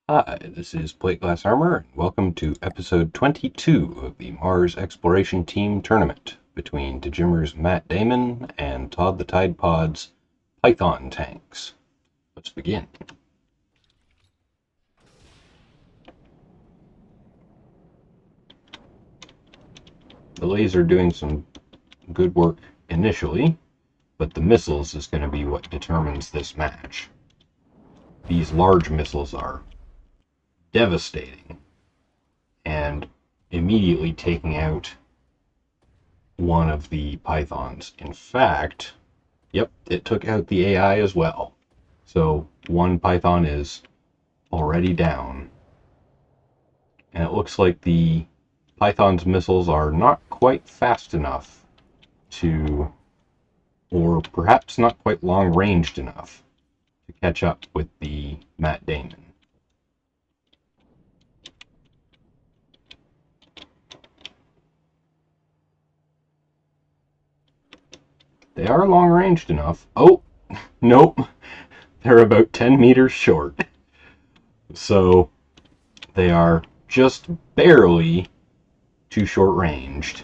Hi, this is Plate Glass Armor, and welcome to episode 22 of the Mars Exploration Team Tournament between THJimmer's Matt Damon and TodTheTidePod's Python tanks. Let's begin. The laser doing some good work initially, but the missiles is going to be what determines this match. These large missiles are devastating and immediately taking out one of the pythons. In fact, yep, it took out the AI as well. So one python is already down. And it looks like the python's missiles are not quite fast enough to, or perhaps not quite long ranged enough to catch up with the Matt Damon. They are long ranged enough. Oh, nope. They're about 10 meters short. So they are just barely too short ranged.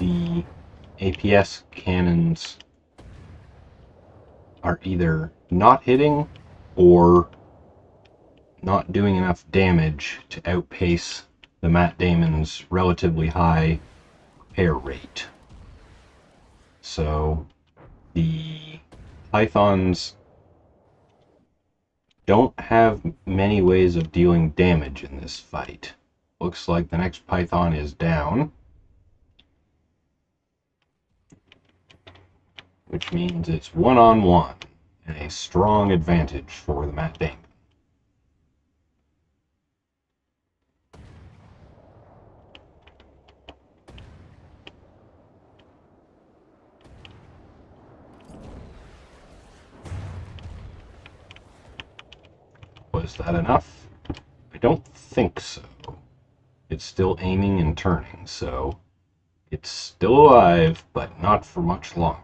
The APS cannons are either not hitting or not doing enough damage to outpace the Matt Damon's relatively high repair rate. So the Pythons don't have many ways of dealing damage in this fight. Looks like the next Python is down, which means it's one-on-one and a strong advantage for the Matt Damon. Was that enough? I don't think so. It's still aiming and turning, so it's still alive, but not for much longer.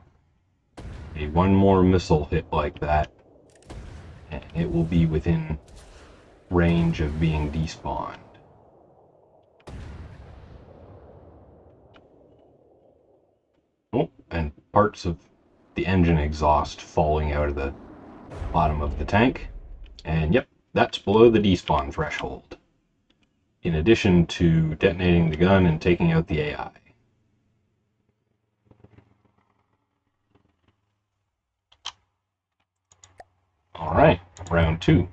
One more missile hit like that, and it will be within range of being despawned. Oh, and parts of the engine exhaust falling out of the bottom of the tank. And yep, that's below the despawn threshold, in addition to detonating the gun and taking out the AI. Alright, round two.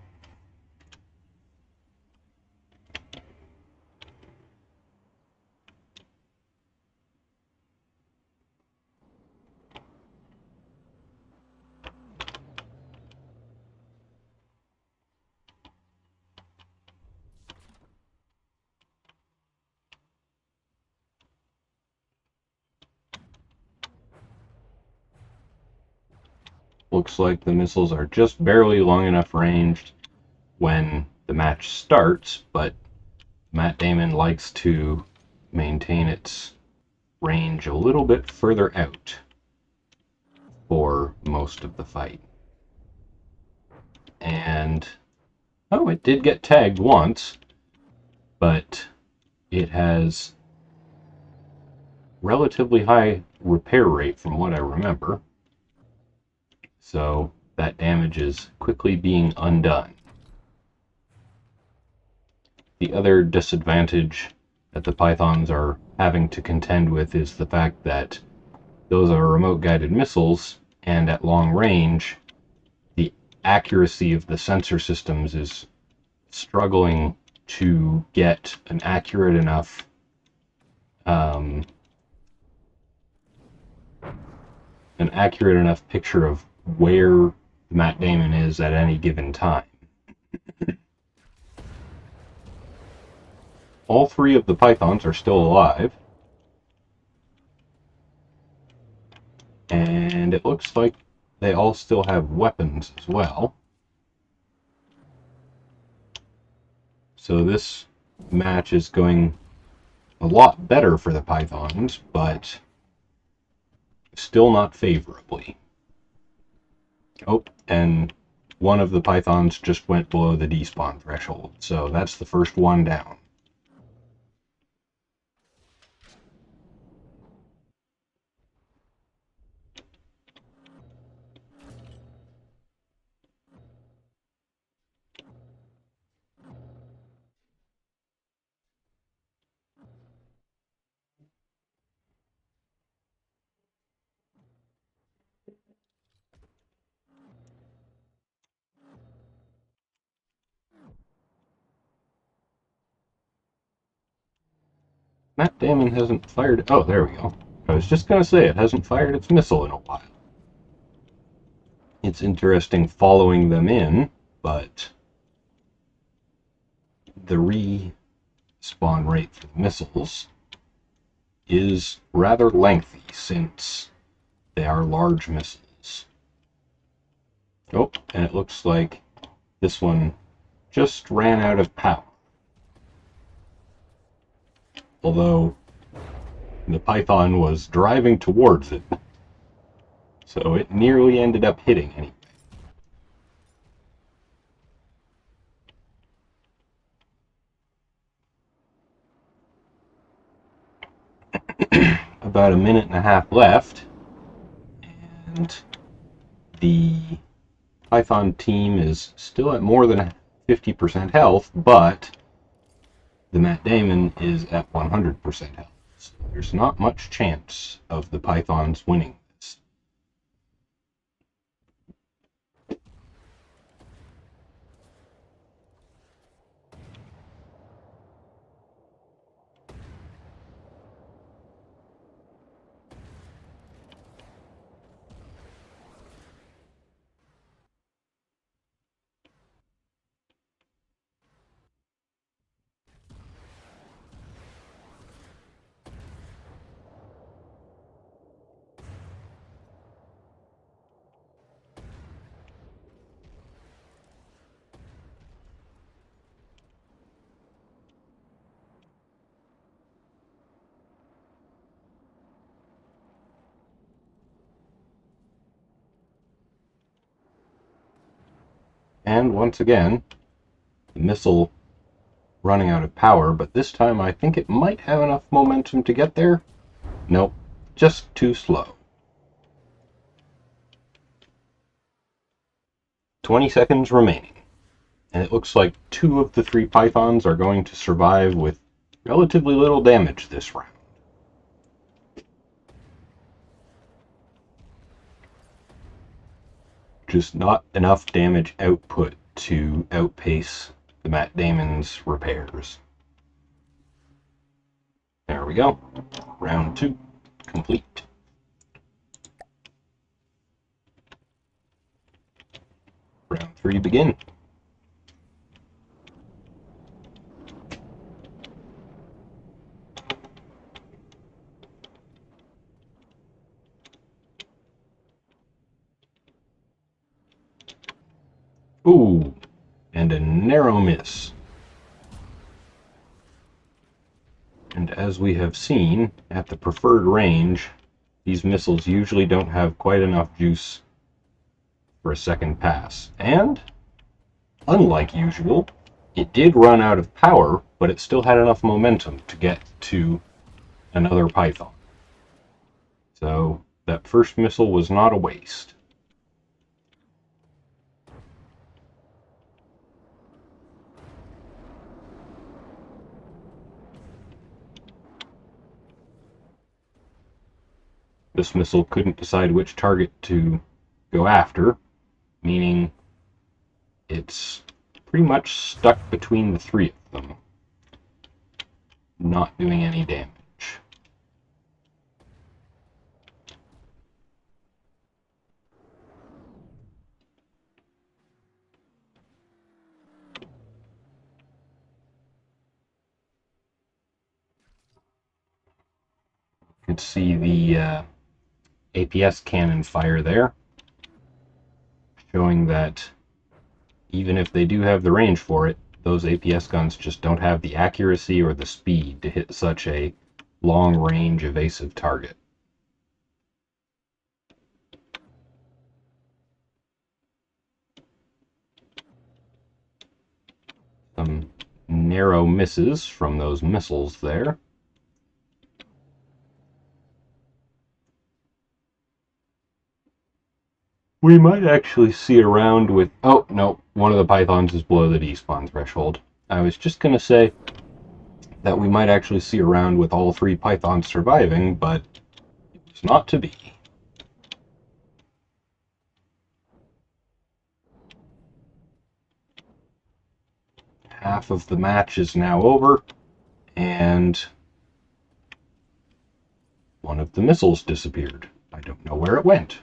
Looks like the missiles are just barely long enough ranged when the match starts, but Matt Damon likes to maintain its range a little bit further out for most of the fight. And, oh, it did get tagged once, but it has relatively high repair rate from what I remember. So that damage is quickly being undone. The other disadvantage that the Pythons are having to contend with is the fact that those are remote guided missiles, and at long range, the accuracy of the sensor systems is struggling to get an accurate enough picture of where Matt Damon is at any given time. All three of the Pythons are still alive, And it looks like they all still have weapons as well. So this match is going a lot better for the Pythons, but still not favorably. Oh, and one of the Pythons just went below the despawn threshold, so that's the first one down. Matt Damon hasn't fired... Oh, there we go. I was just going to say, it hasn't fired its missile in a while. It's interesting following them in, but the respawn rate for the missiles is rather lengthy since they are large missiles. Oh, and it looks like this one just ran out of power. Although the Python was driving towards it, so it nearly ended up hitting anyway. About a minute and a half left, and the Python team is still at more than 50% health, but the Matt Damon is at 100% health. So there's not much chance of the Pythons winning this. And once again, the missile running out of power, but this time I think it might have enough momentum to get there. Nope, just too slow. 20 seconds remaining, and it looks like 2 of the 3 Pythons are going to survive with relatively little damage this round. Just not enough damage output to outpace the Matt Damon's repairs. There we go. Round 2 complete. Round 3 begin. Ooh, and a narrow miss. And as we have seen, at the preferred range, these missiles usually don't have quite enough juice for a second pass. And, unlike usual, it did run out of power, but it still had enough momentum to get to another Python. So that first missile was not a waste. This missile couldn't decide which target to go after, meaning it's pretty much stuck between the 3 of them, not doing any damage. You can see the APS cannon fire there, showing that even if they do have the range for it, those APS guns just don't have the accuracy or the speed to hit such a long-range evasive target. Some narrow misses from those missiles there. We might actually see a round with... Oh, no, one of the Pythons is below the despawn threshold. I was just going to say that we might actually see a round with all 3 Pythons surviving, but it was not to be. Half of the match is now over, and one of the missiles disappeared. I don't know where it went.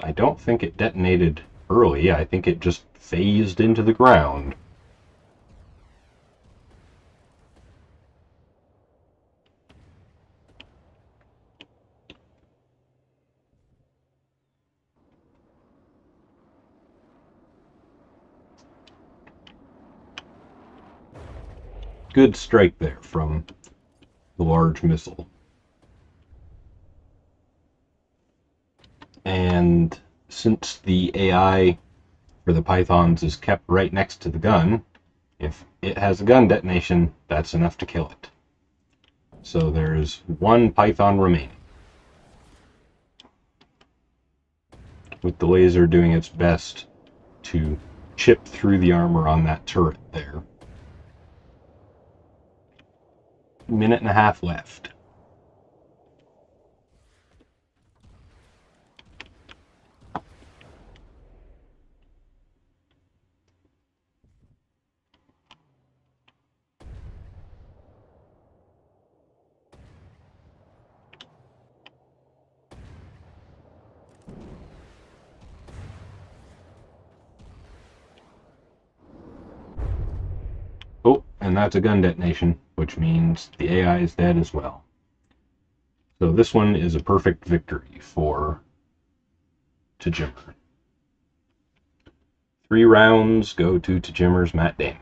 I don't think it detonated early. I think it just phased into the ground. Good strike there from the large missile. And since the AI for the Pythons is kept right next to the gun, if it has a gun detonation, that's enough to kill it. So there's 1 Python remaining, with the laser doing its best to chip through the armor on that turret there. Minute and a half left. Oh, and that's a gun detonation, which means the AI is dead as well. So this one is a perfect victory for THJimmer. 3 rounds go to THJimmer's Matt Damon.